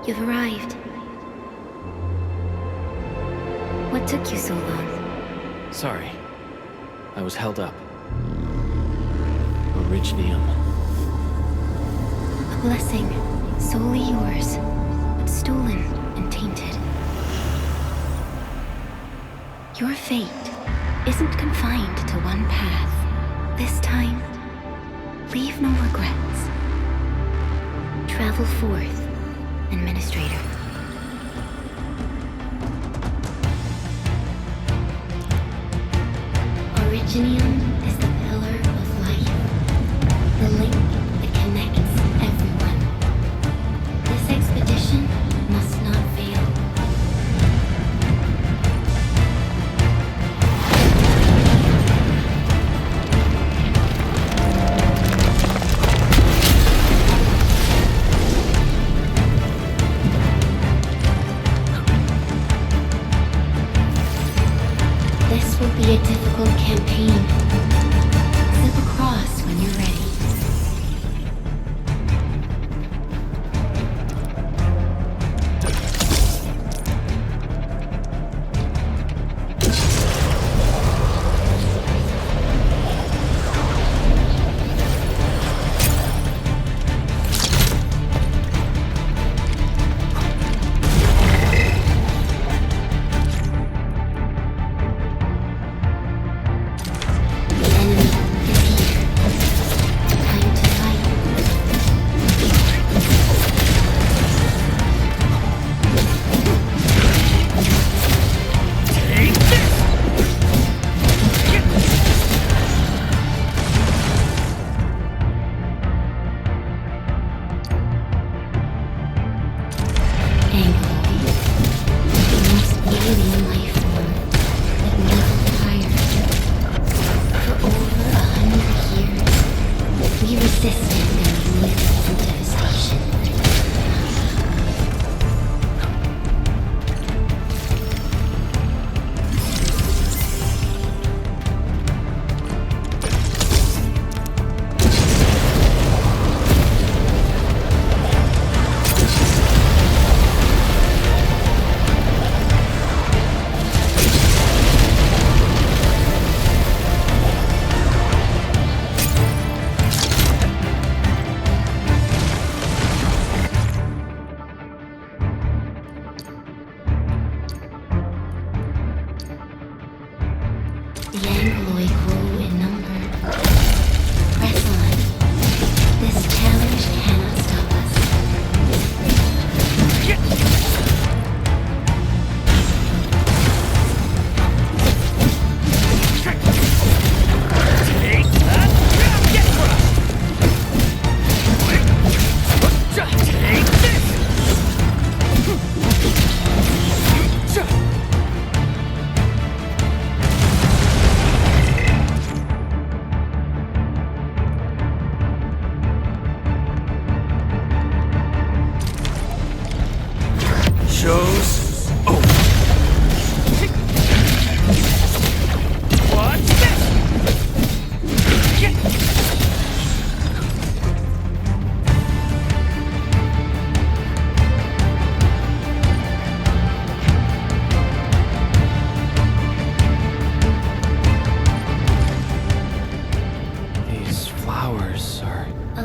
You've arrived. What took you so long? Sorry. I was held up. Originium. A blessing, solely yours, but stolen and tainted. Your fate isn't confined to one path. This time, leave no regrets. Travel forth, Administrator. Originium is the pillar of life, the link that connects everyone. This expedition must not fail. This will be a difficult campaign. Slip across when you're ready.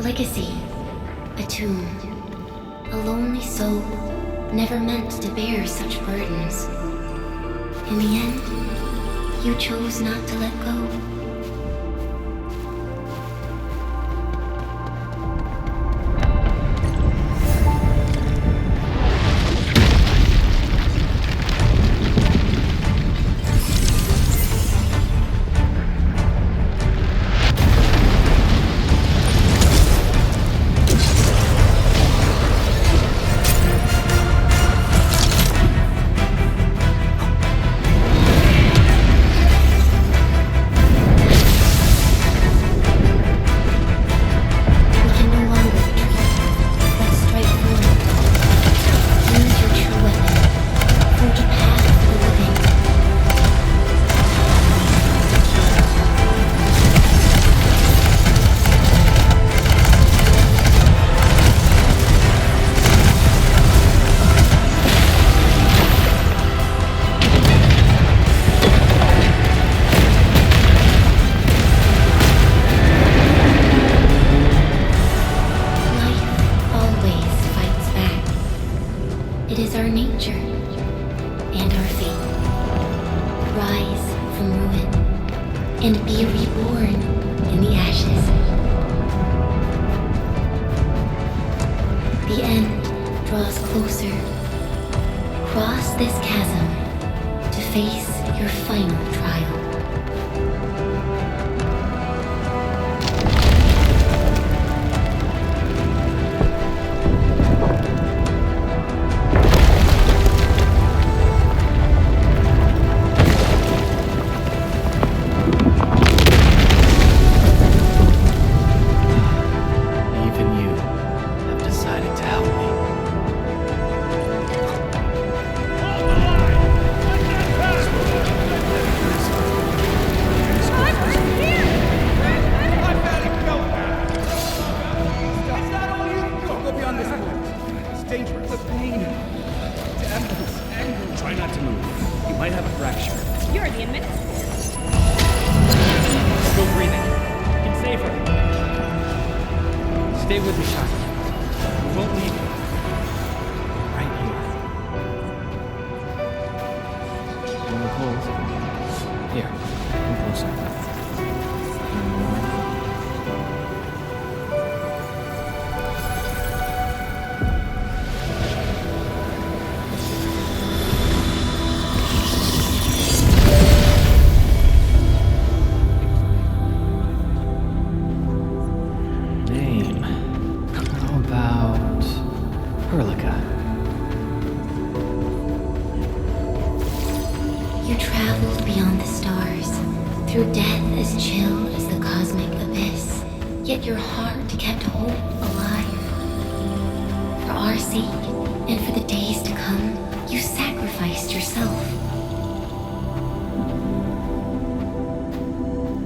legacy, a tomb, a lonely soul, never meant to bear such burdens. In the end, you chose not to let go. It is our nature and our fate. Rise from ruin and be reborn in the ashes. The end draws closer. Cross this chasm to face your final trial. You traveled beyond the stars, through death as chill as the cosmic abyss, yet your heart kept hope alive. For our sake, and for the days to come, you sacrificed yourself.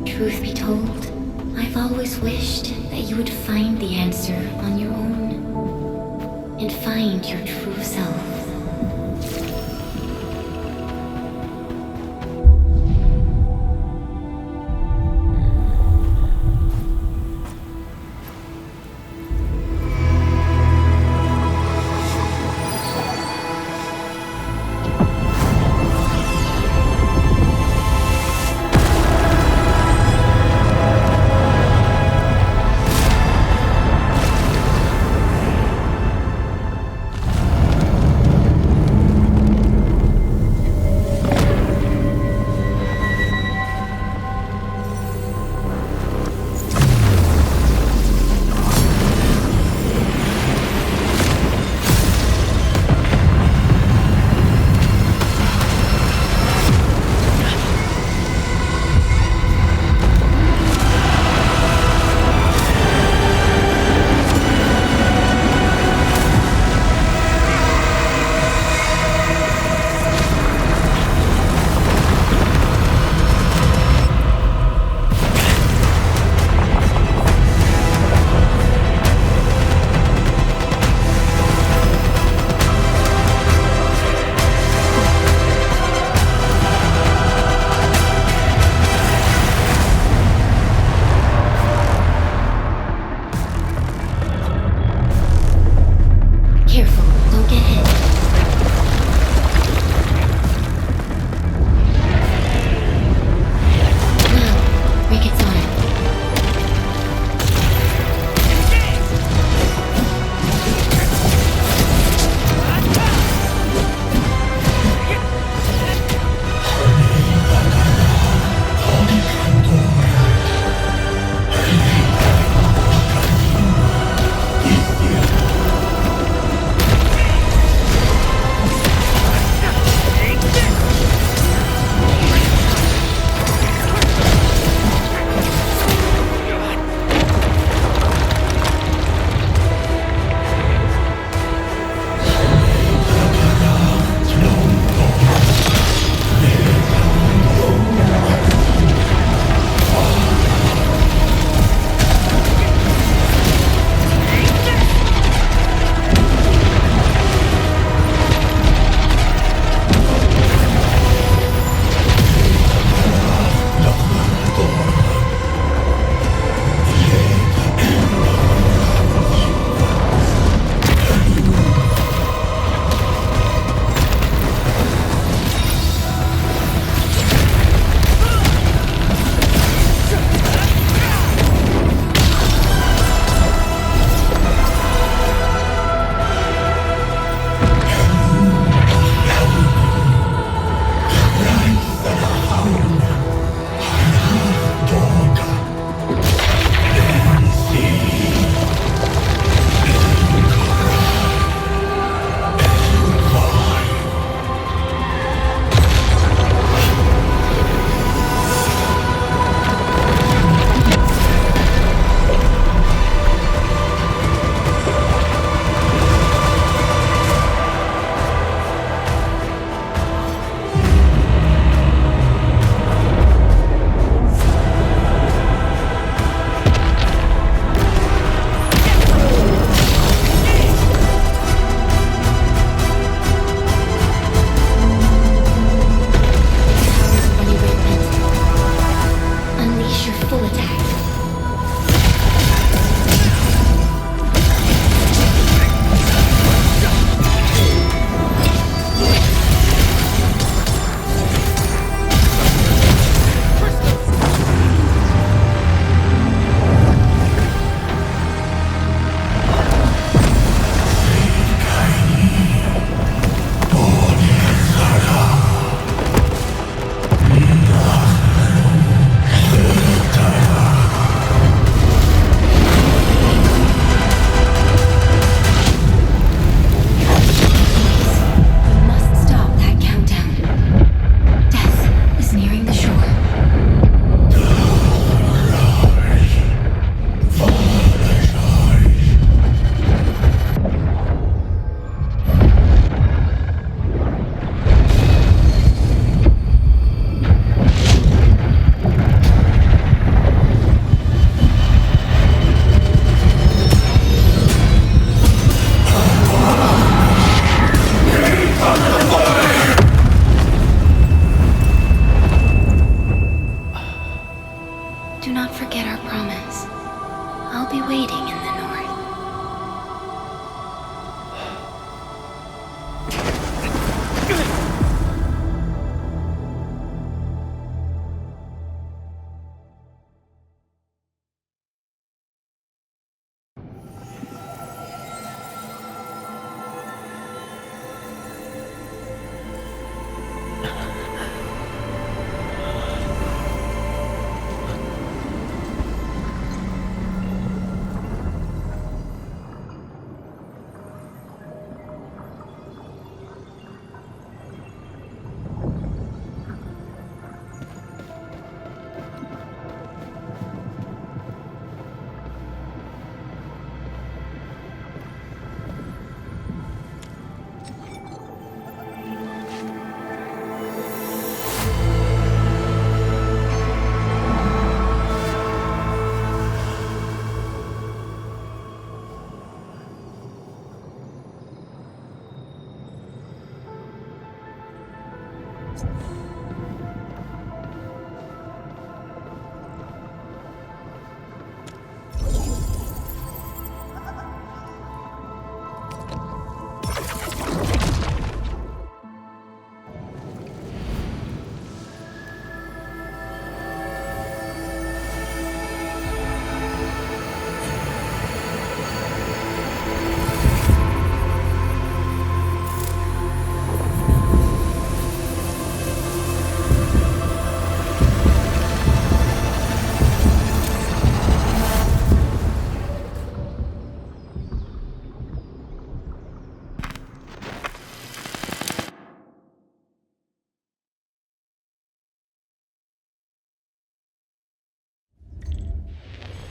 Truth be told, I've always wished that you would find the answer on your own, and find your true self.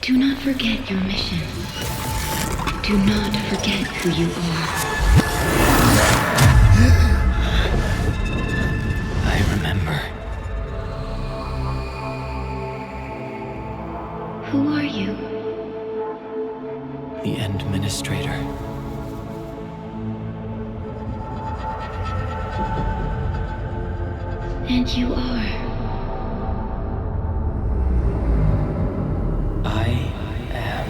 Do not forget your mission. Do not forget who you are. I remember. Who are you? The Administrator. And you are. I am.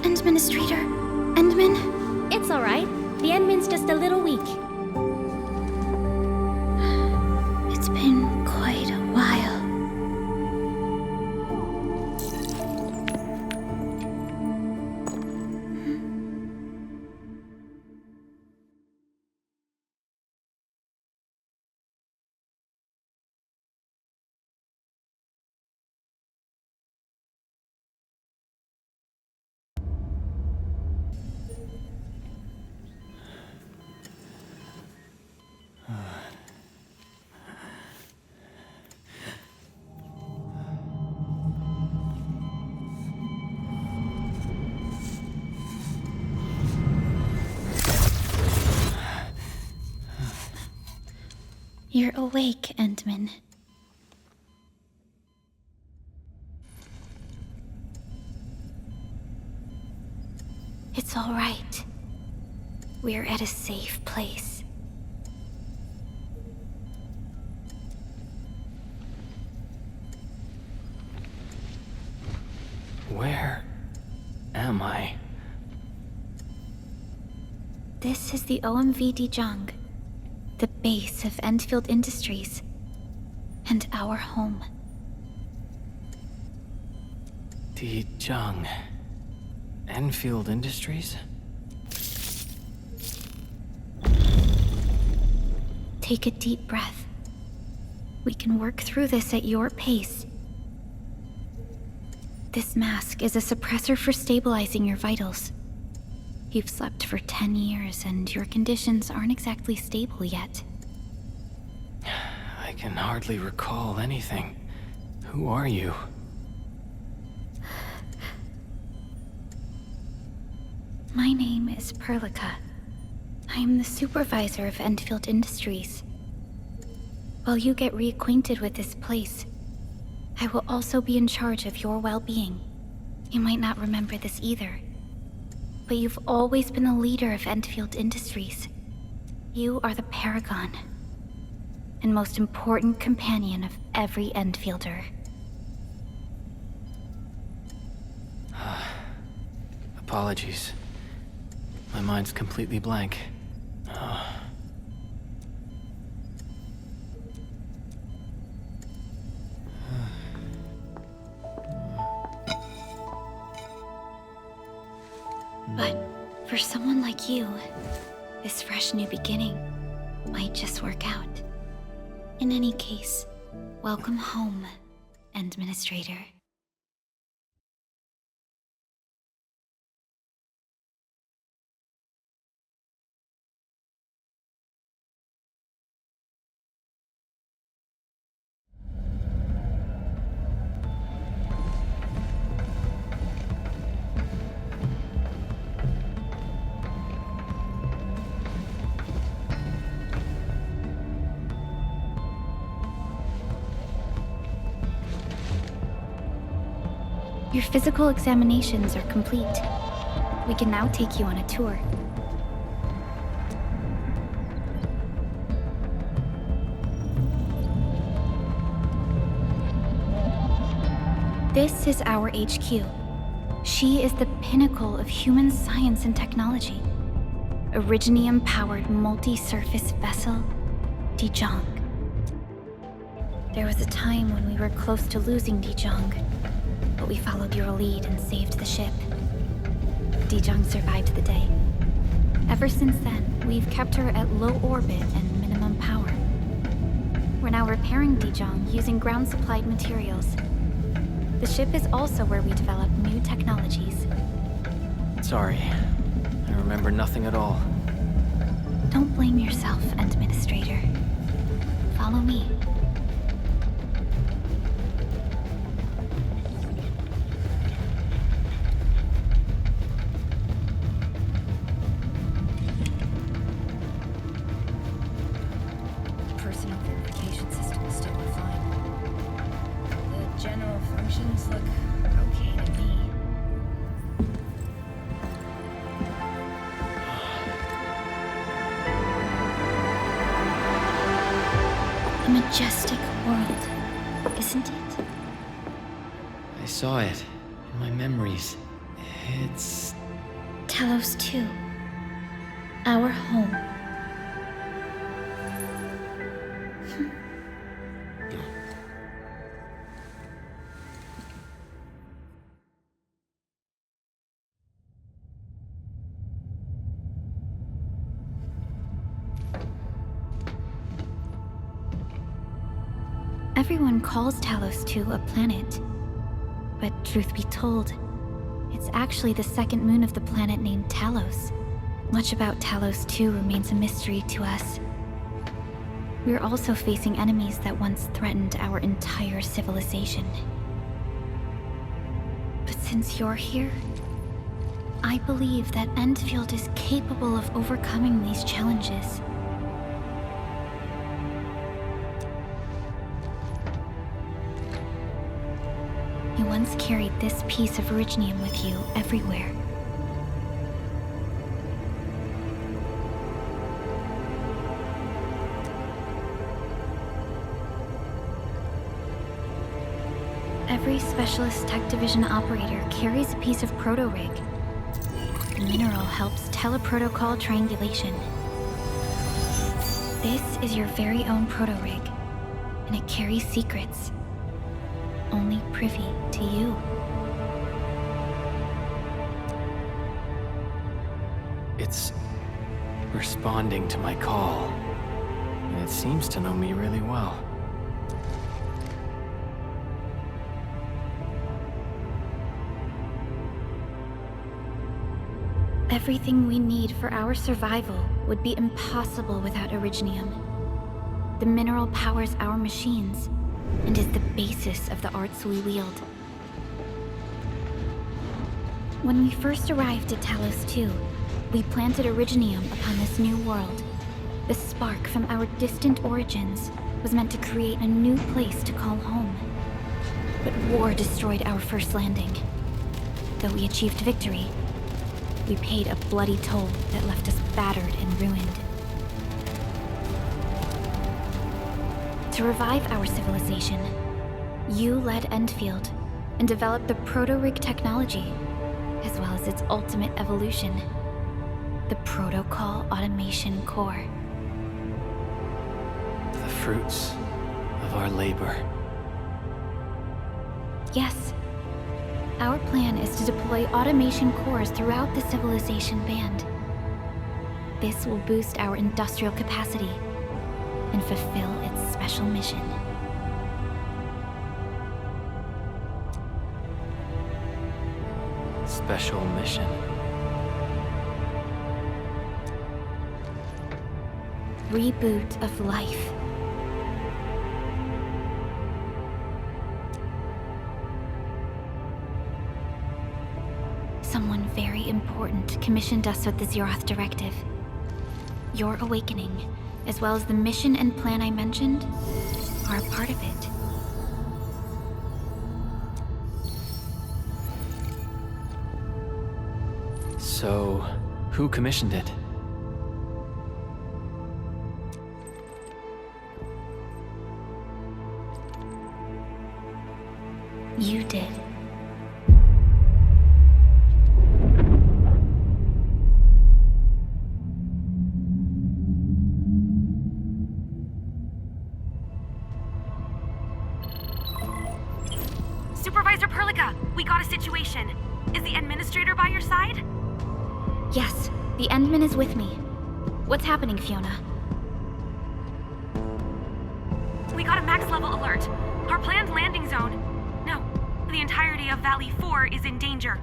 Administrator? Endman? It's alright. The Endman's just a little weak. It's been quite a while. You're awake, Endman. It's all right. We're at a safe place. Where am I? This is the OMV Dijong, the base of Endfield Industries, and our home. Dijong. Enfield Industries? Take a deep breath. We can work through this at your pace. This mask is a suppressor for stabilizing your vitals. You've slept for 10 years, and your conditions aren't exactly stable yet. I can hardly recall anything. Who are you? My name is Perlica. I am the supervisor of Endfield Industries. While you get reacquainted with this place, I will also be in charge of your well-being. You might not remember this either, but you've always been the leader of Endfield Industries. You are the paragon and most important companion of every Endfielder. Apologies. My mind's completely blank. But for someone like you, this fresh new beginning might just work out. In any case, welcome home, Administrator. Your physical examinations are complete. We can now take you on a tour. This is our HQ. She is the pinnacle of human science and technology. Originium-powered multi-surface vessel, Dijong. There was a time when we were close to losing Dijong, but we followed your lead and saved the ship. Dijong survived the day. Ever since then, we've kept her at low orbit and minimum power. We're now repairing Dijong using ground-supplied materials. The ship is also where we develop new technologies. Sorry. I remember nothing at all. Don't blame yourself, Administrator. Follow me. Personal verification system is still refined. The general functions look okay to me. A majestic world, isn't it? I saw it in my memories. It's... Talos 2. Our home. Everyone calls Talos 2 a planet. But truth be told, it's actually the second moon of the planet named Talos. Much about Talos 2 remains a mystery to us. We're also facing enemies that once threatened our entire civilization. But since you're here, I believe that Endfield is capable of overcoming these challenges. You once carried this piece of Originium with you everywhere. Every Specialist Tech Division operator carries a piece of proto-rig. The mineral helps teleprotocol triangulation. This is your very own proto-rig, and it carries secrets. Only privy to you. It's responding to my call. And it seems to know me really well. Everything we need for our survival would be impossible without Originium. The mineral powers our machines, and is the basis of the arts we wield. When we first arrived at Talos 2, we planted Originium upon this new world. The spark from our distant origins was meant to create a new place to call home. But war destroyed our first landing. Though we achieved victory, we paid a bloody toll that left us battered and ruined. To revive our civilization, you led Endfield and developed the proto-rig technology, as well as its ultimate evolution, the Protocol Automation Core. The fruits of our labor. Yes. Our plan is to deploy automation cores throughout the civilization band. This will boost our industrial capacity and fulfill its special mission. Special mission. Reboot of life. Someone very important commissioned us with the Zeroth Directive. Your awakening, as well as the mission and plan I mentioned, are a part of it. So, who commissioned it? You did. Supervisor Perlica, we got a situation. Is the administrator by your side? Yes, the Endman is with me. What's happening, Fiona? We got a max level alert. Our planned landing zone. No, the entirety of Valley 4 is in danger.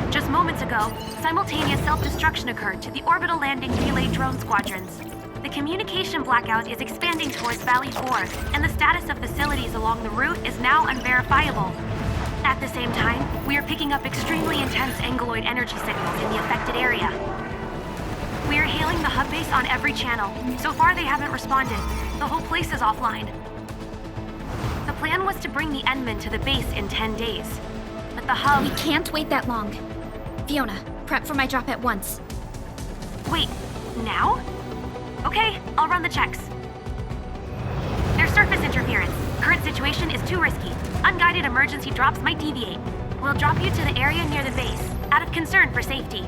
Just moments ago, simultaneous self-destruction occurred to the orbital landing relay drone squadrons. The communication blackout is expanding towards Valley 4, and the status of facilities along the route is now unverifiable. At the same time, we are picking up extremely intense angeloid energy signals in the affected area. We are hailing the hub base on every channel. So far, they haven't responded. The whole place is offline. The plan was to bring the Endman to the base in 10 days. But the hub... We can't wait that long. Fiona, prep for my drop at once. Wait, now? Okay, I'll run the checks. There's surface interference. Current situation is too risky. Unguided emergency drops might deviate. We'll drop you to the area near the base, out of concern for safety.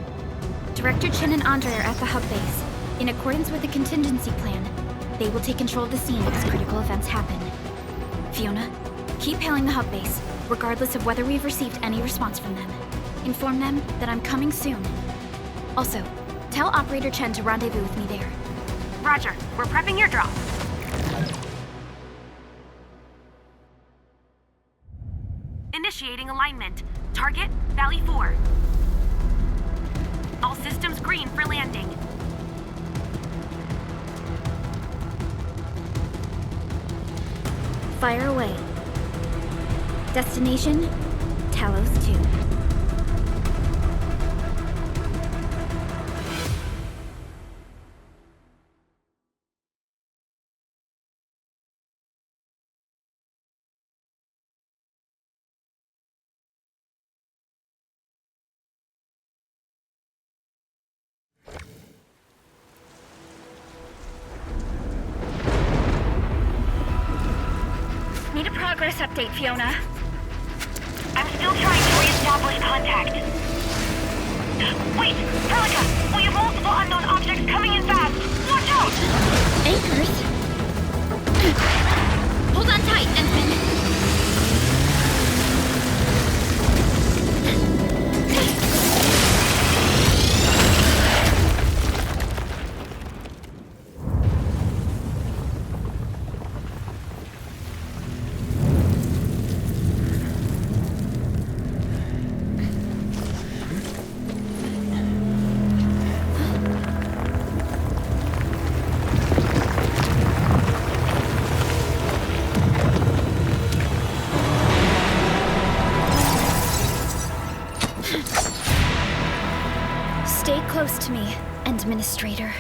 Director Chen and Andre are at the hub base. In accordance with the contingency plan, they will take control of the scene as critical events happen. Fiona, keep hailing the hub base, regardless of whether we've received any response from them. Inform them that I'm coming soon. Also, tell Operator Chen to rendezvous with me there. Roger, we're prepping your drop. Initiating alignment. Target, Valley 4. All systems green for landing. Fire away. Destination, Talos 2. Need a progress update, Fiona. I'm still trying to re-establish contact. Wait, Perlica! We have multiple unknown objects coming in fast! Watch out! Anchors? Hold on tight, Endman. Stay close to me, Administrator.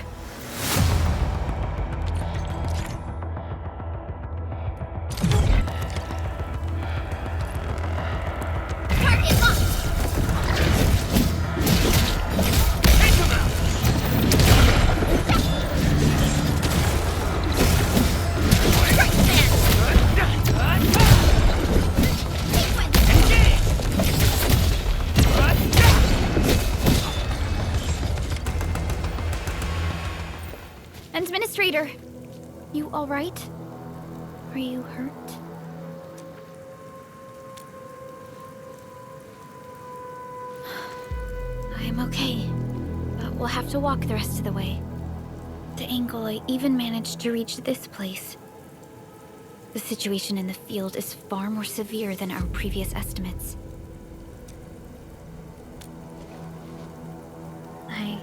Target locked! Administrator, you all right? Are you hurt? I'm okay, but we'll have to walk the rest of the way. The angle I even managed to reach this place. The situation in the field is far more severe than our previous estimates. I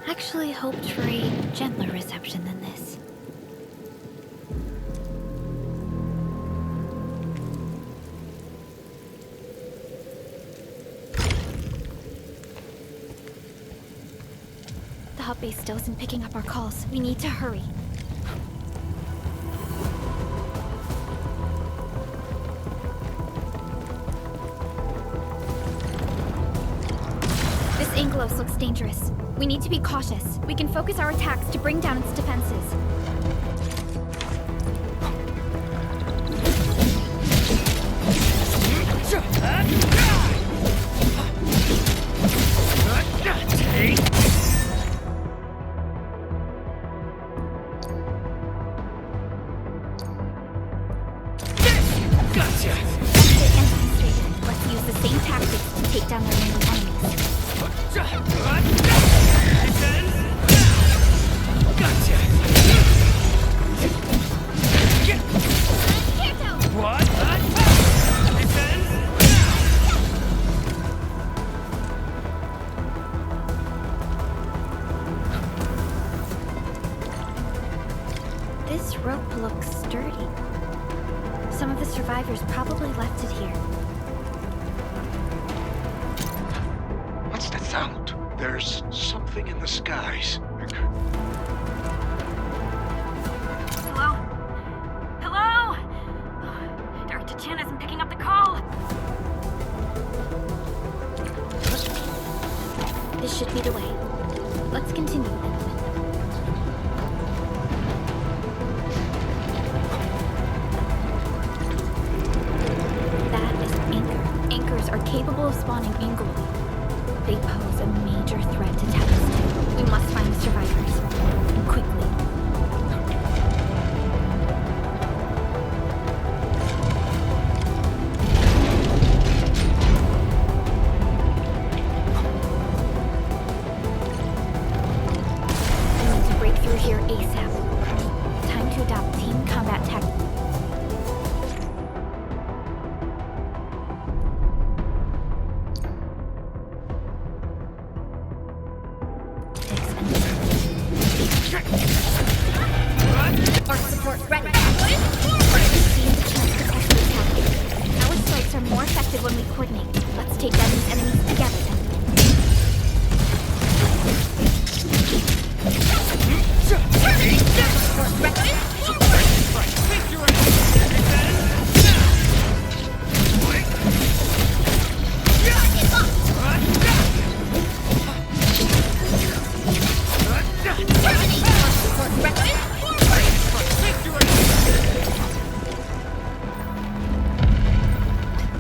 actually hoped for a gentler reception than this. The hub base still isn't picking up our calls. We need to hurry. looks dangerous. We need to be cautious. We can focus our attacks to bring down its defenses. Let's use the same tactics to take down their main enemies. This rope looks sturdy. Some of the survivors probably left it here. What's that sound? There's something in the skies. Hello? Hello? Director Chin isn't picking up the call. This should be the way. Let's continue. That is an anchor. Anchors are capable of spawning angrily. They pose a major threat to Talos 2. We must find the survivors. And quickly. We need to break through here ASAP. Time to adopt team combat tactics. Arc support ready. Seize the chance to test the attack. Our strikes are more effective when we coordinate. Let's take down these enemies together then.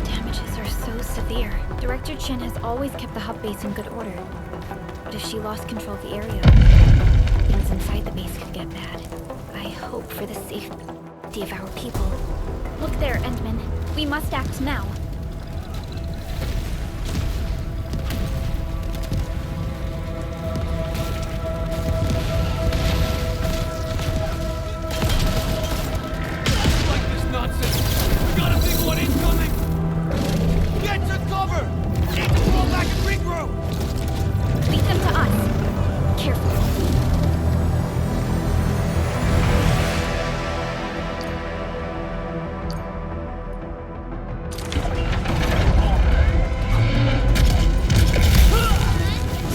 Damages are so severe. Director Chin has always kept the hub base in good order. But if she lost control of the area, things inside the base could get bad. I hope for the safety of our people. Look there, Endman. We must act now. Lead them to us. Careful.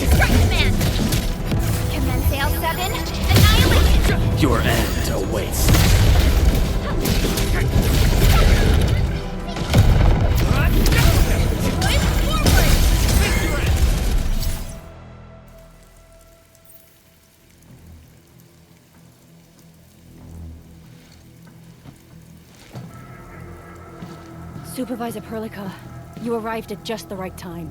Strike command! Command Sail 7, annihilation! Your end awaits. Supervisor Perlica, you arrived at just the right time.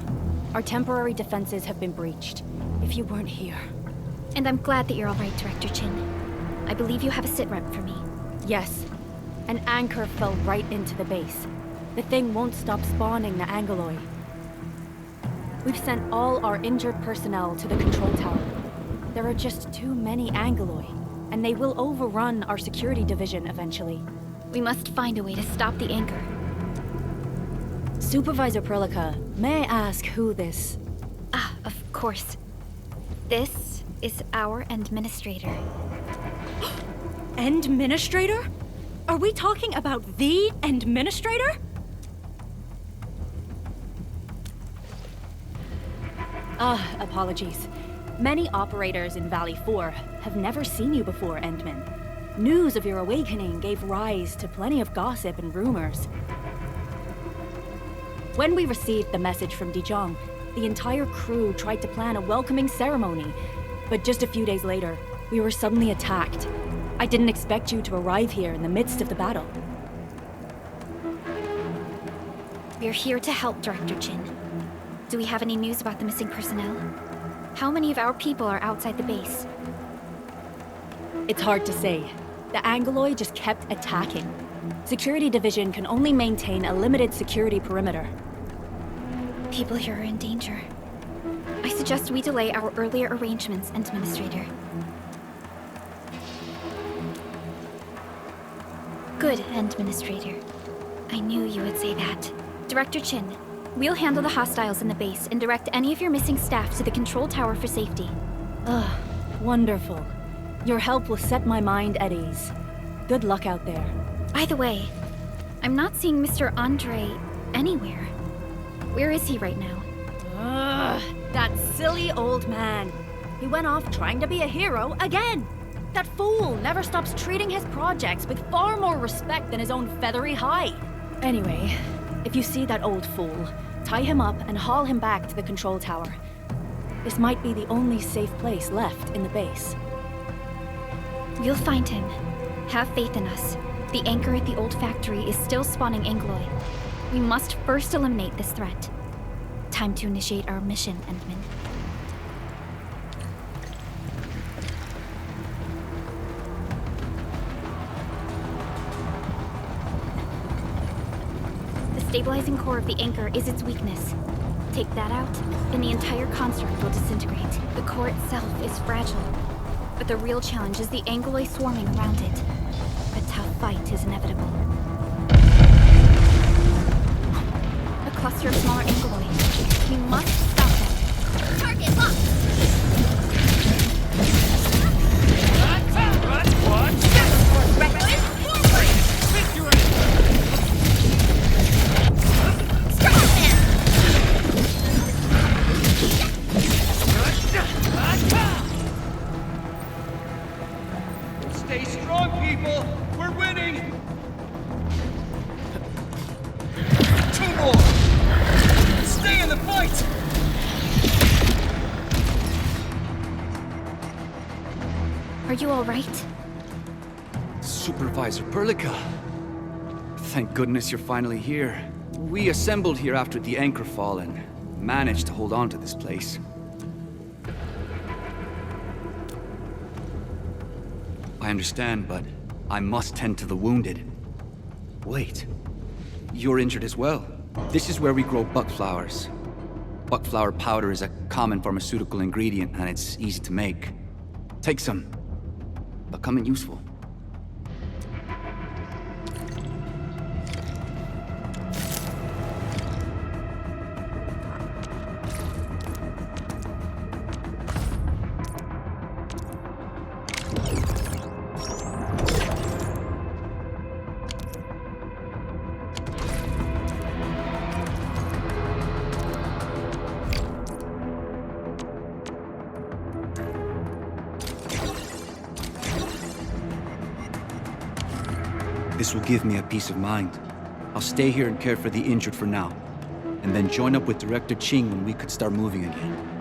Our temporary defenses have been breached. If you weren't here... And I'm glad that you're all right, Director Chin. I believe you have a sitrep for me. Yes, an anchor fell right into the base. The thing won't stop spawning the Angeloi. We've sent all our injured personnel to the control tower. There are just too many Angeloi, and they will overrun our security division eventually. We must find a way to stop the anchor. Supervisor Perlica, may I ask who this... Ah, of course. This is our administrator. Administrator? Are we talking about the Administrator? Apologies. Many operators in Valley 4 have never seen you before, Endman. News of your awakening gave rise to plenty of gossip and rumors. When we received the message from Dijong, the entire crew tried to plan a welcoming ceremony. But just a few days later, we were suddenly attacked. I didn't expect you to arrive here in the midst of the battle. We're here to help, Director Chin. Do we have any news about the missing personnel? How many of our people are outside the base? It's hard to say. The Angoloi just kept attacking. Security Division can only maintain a limited security perimeter. People here are in danger. I suggest we delay our earlier arrangements, Administrator. Good, Administrator. I knew you would say that. Director Chin, we'll handle the hostiles in the base and direct any of your missing staff to the control tower for safety. Ugh, wonderful. Your help will set my mind at ease. Good luck out there. By the way, I'm not seeing Mr. Andre anywhere. Where is he right now? Ugh, that silly old man. He went off trying to be a hero again. That fool never stops treating his projects with far more respect than his own feathery hide. Anyway, if you see that old fool, tie him up and haul him back to the control tower. This might be the only safe place left in the base. We'll find him. Have faith in us. The anchor at the old factory is still spawning Angoloi. We must first eliminate this threat. Time to initiate our mission, Endman. The stabilizing core of the anchor is its weakness. Take that out, and the entire construct will disintegrate. The core itself is fragile, but the real challenge is the Angoloi swarming around it. A tough fight is inevitable. A cluster of smaller Angoloi. We must stop them. Target locked! Stay strong, people! We're winning! 2 more! Stay in the fight! Are you all right? Supervisor Perlica. Thank goodness you're finally here. We assembled here after the anchor fall and managed to hold on to this place. I understand, but I must tend to the wounded. Wait, you're injured as well. This is where we grow buckflowers. Buckflower powder is a common pharmaceutical ingredient and it's easy to make. Take some. They'll come in useful. This will give me a peace of mind. I'll stay here and care for the injured for now, and then join up with Director Ching when we could start moving again.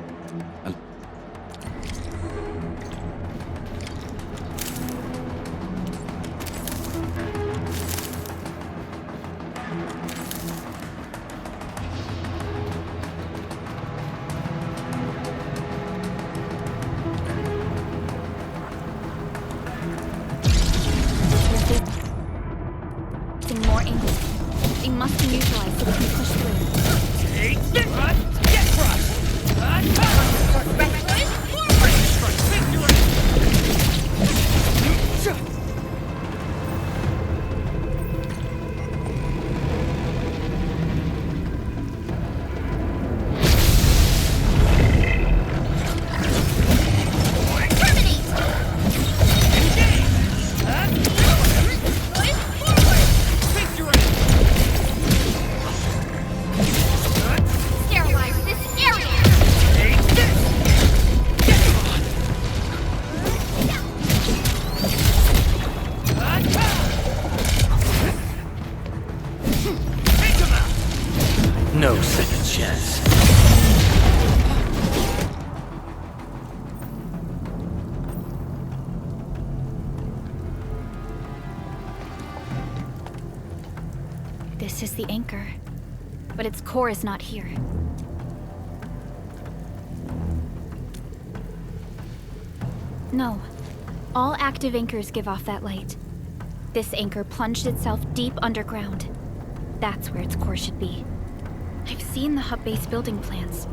More Angoloi. They must be neutralized so we can push through. Take this! Get crushed! This is the anchor, but its core is not here. No. All active anchors give off that light. This anchor plunged itself deep underground. That's where its core should be. I've seen the hub base building plans.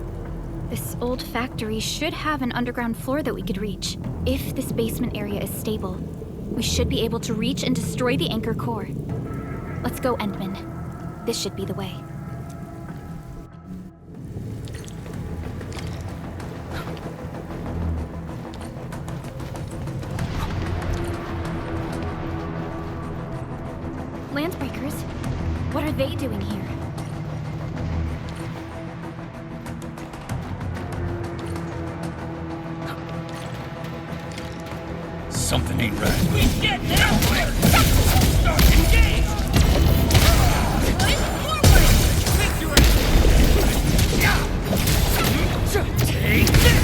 This old factory should have an underground floor that we could reach. If this basement area is stable, we should be able to reach and destroy the anchor core. Let's go, Endman. This should be the way. Landbreakers? What are they doing here? Something ain't right. We get nowhere! Engage! Take this!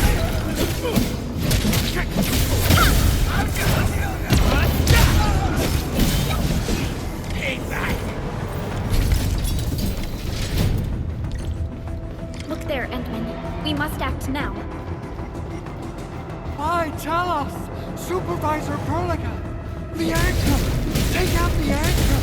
Look there, Endman. We must act now. Why, tell us! Supervisor Perlica! The anchor! Take out the anchor!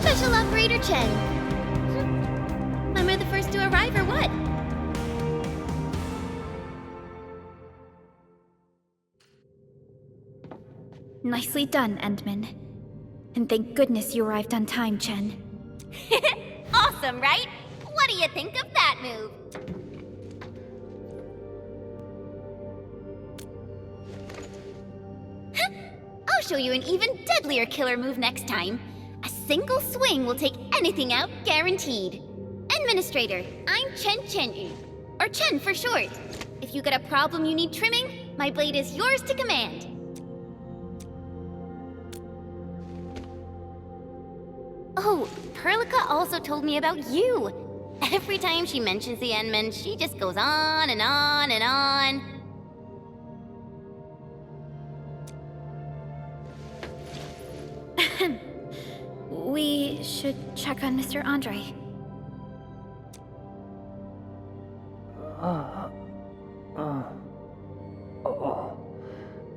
Special Operator Chen. Am I the first to arrive or what? Nicely done, Endman. And thank goodness you arrived on time, Chen. Awesome, right? What do you think of that move? I'll show you an even deadlier killer move next time. A single swing will take anything out, guaranteed. Administrator, I'm Chen, or Chen for short. If you got a problem you need trimming, my blade is yours to command. Oh, Perlica also told me about you. Every time she mentions the Endman, she just goes on and on and on. We should check on Mr. Andre.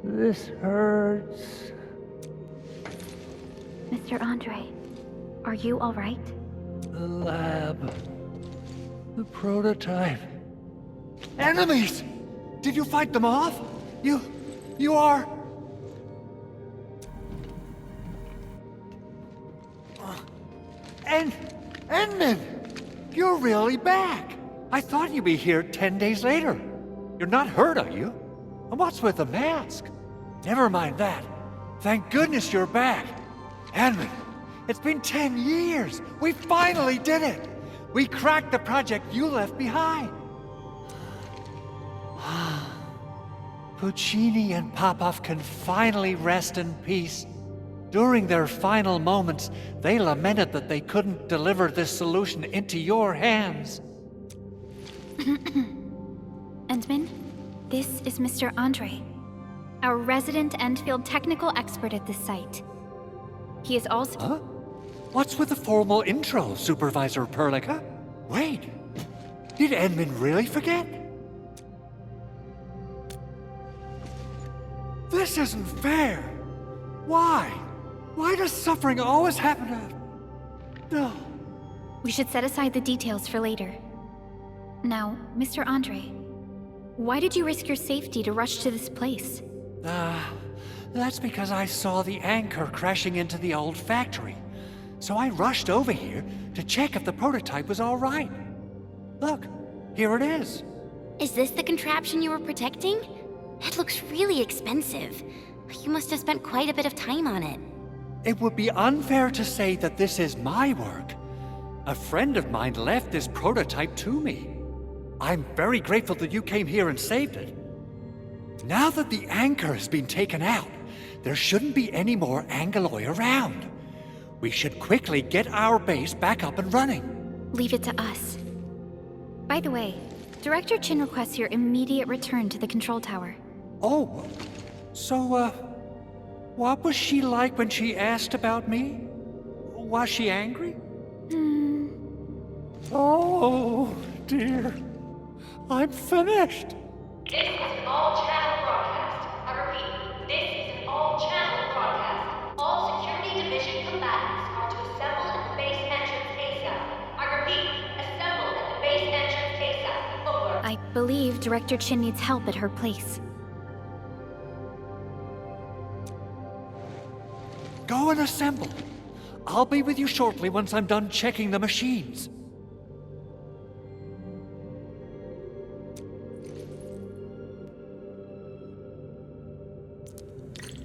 This hurts. Mr. Andre, are you all right? The lab. The prototype. Enemies! Did you fight them off? You are... Endman! You're really back! I thought you'd be here 10 days later. You're not hurt, are you? And what's with the mask? Never mind that. Thank goodness you're back. Endman, it's been 10 years! We finally did it! We cracked the project you left behind! Puccini and Popov can finally rest in peace. During their final moments, they lamented that they couldn't deliver this solution into your hands. Endman, this is Mr. Andre, our resident Endfield technical expert at this site. He is also... Huh? What's with the formal intro, Supervisor Perlica? Wait, did Edmund really forget? This isn't fair. Why? Why does suffering always happen to... No. We should set aside the details for later. Now, Mr. Andre, why did you risk your safety to rush to this place? That's because I saw the anchor crashing into the old factory. So I rushed over here to check if the prototype was all right. Look, here it is. Is this the contraption you were protecting? It looks really expensive. You must have spent quite a bit of time on it. It would be unfair to say that this is my work. A friend of mine left this prototype to me. I'm very grateful that you came here and saved it. Now that the anchor has been taken out, there shouldn't be any more Angeloi around. We should quickly get our base back up and running. Leave it to us. By the way, Director Chin requests your immediate return to the control tower. Oh, so, what was she like when she asked about me? Was she angry? Oh, dear. I'm finished. This is an all-channel broadcast. I repeat, this is an all-channel broadcast. All Security Division combatants are to assemble at the base entrance ASAP. I repeat, assemble at the base entrance ASAP. Over. I believe Director Chin needs help at her place. Go and assemble. I'll be with you shortly once I'm done checking the machines.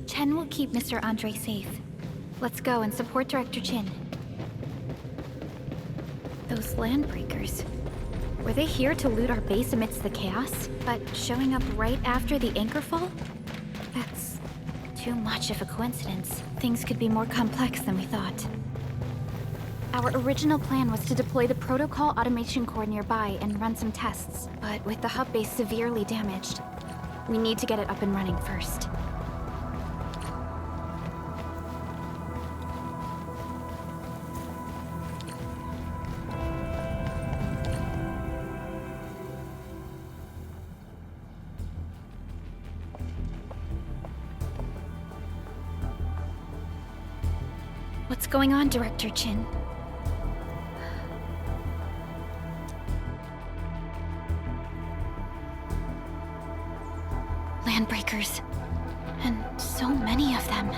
Chen will keep Mr. Andre safe. Let's go and support Director Chin. Those landbreakers. Were they here to loot our base amidst the chaos, but showing up right after the anchor fall? That's too much of a coincidence. Things could be more complex than we thought. Our original plan was to deploy the protocol automation core nearby and run some tests, but with the hub base severely damaged, we need to get it up and running first. What's going on, Director Chin? Landbreakers. And so many of them.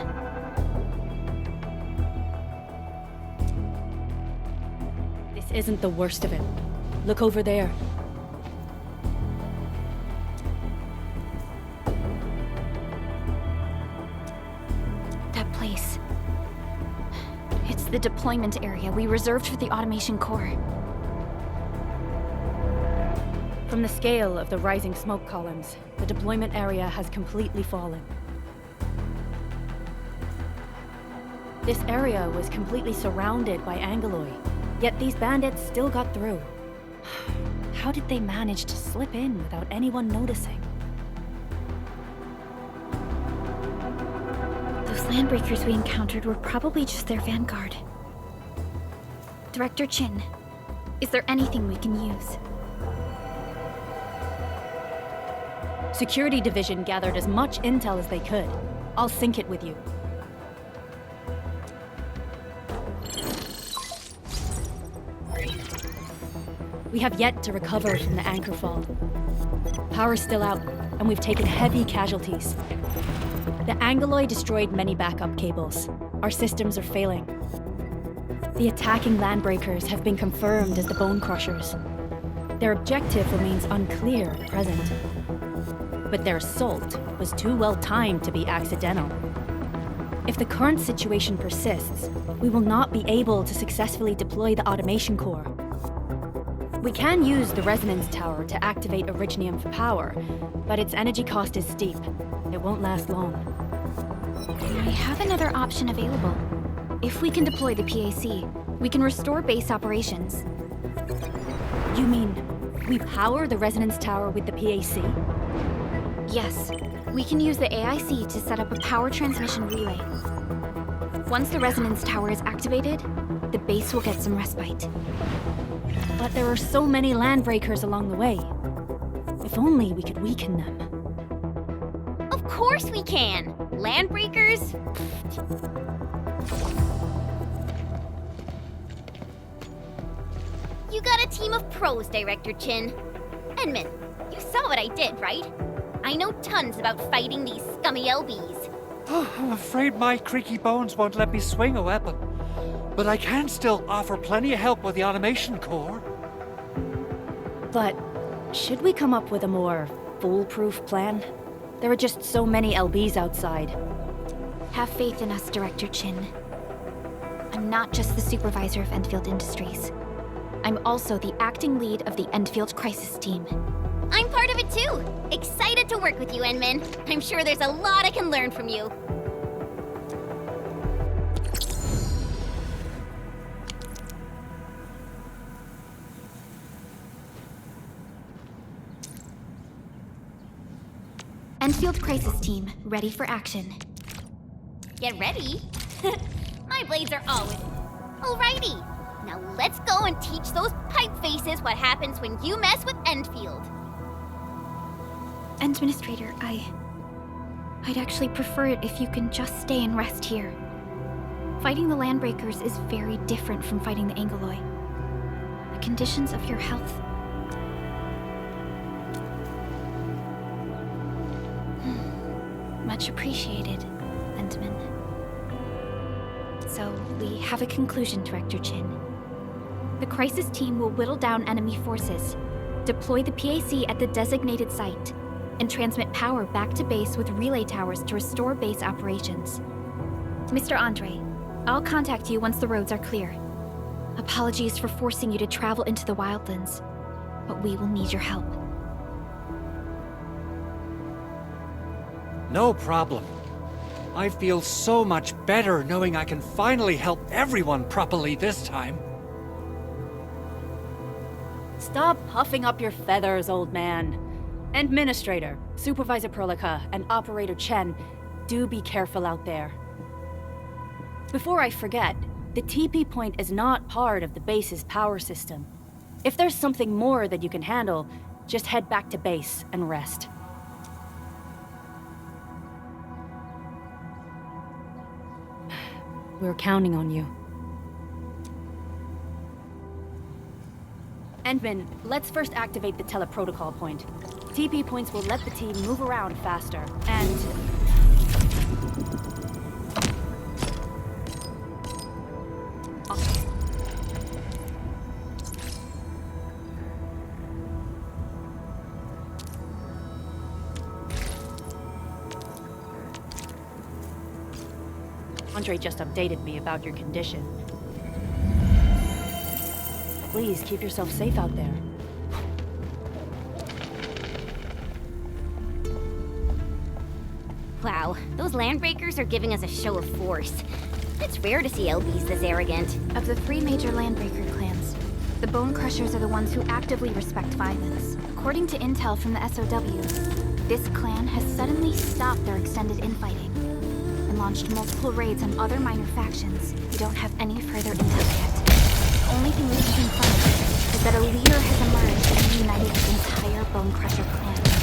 This isn't the worst of it. Look over there. That place. It's the deployment area we reserved for the automation core. From the scale of the rising smoke columns, the deployment area has completely fallen. This area was completely surrounded by Angeloi, yet these bandits still got through. How did they manage to slip in without anyone noticing? Those landbreakers we encountered were probably just their vanguard. Director Chin, is there anything we can use? Security Division gathered as much intel as they could. I'll sync it with you. We have yet to recover from the anchor fall. Power's still out, and we've taken heavy casualties. The Angeloi destroyed many backup cables. Our systems are failing. The attacking landbreakers have been confirmed as the Bone Crushers. Their objective remains unclear at present. But their assault was too well timed to be accidental. If the current situation persists, we will not be able to successfully deploy the automation core. We can use the resonance tower to activate Originium for power, but its energy cost is steep. It won't last long. I have another option available. If we can deploy the PAC, we can restore base operations. You mean we power the resonance tower with the PAC? Yes. We can use the AIC to set up a power transmission relay. Once the resonance tower is activated, the base will get some respite. But there are so many landbreakers along the way. If only we could weaken them. Of course we can! Landbreakers? You got a team of pros, Director Chin. Edmund, you saw what I did, right? I know tons about fighting these scummy LBs. I'm afraid my creaky bones won't let me swing a weapon. But I can still offer plenty of help with the automation core. But should we come up with a more foolproof plan? There are just so many LBs outside. Have faith in us, Director Chin. I'm not just the supervisor of Enfield Industries. I'm also the acting lead of the Enfield Crisis Team. I'm part of it too! Excited to work with you, Enmin. I'm sure there's a lot I can learn from you. Enfield Crisis Team, ready for action. Get ready? My blades are always... Alrighty! Now let's go and teach those pipe faces what happens when you mess with Enfield. Administrator, I'd actually prefer it if you can just stay and rest here. Fighting the Landbreakers is very different from fighting the Angoloi. The conditions of your health... Much appreciated, Entman. So, we have a conclusion, Director Chin. The Crisis Team will whittle down enemy forces, deploy the PAC at the designated site, and transmit power back to base with relay towers to restore base operations. Mr. Andre, I'll contact you once the roads are clear. Apologies for forcing you to travel into the wildlands, but we will need your help. No problem. I feel so much better knowing I can finally help everyone properly this time. Stop puffing up your feathers, old man. Administrator, Supervisor Perlica, and Operator Chen, do be careful out there. Before I forget, the TP point is not part of the base's power system. If there's something more that you can handle, just head back to base and rest. We're counting on you. Endman, let's first activate the teleprotocol point. TP points will let the team move around faster, and... Andre just updated me about your condition. Please keep yourself safe out there. Wow, those Landbreakers are giving us a show of force. It's rare to see LBs this arrogant. Of the three major Landbreaker clans, the Bone Crushers are the ones who actively respect violence. According to intel from the SOWs, this clan has suddenly stopped their extended infighting and launched multiple raids on other minor factions. We don't have any further intel yet. The only thing we can confirm is that a leader has emerged and united the entire Bone Crusher clan.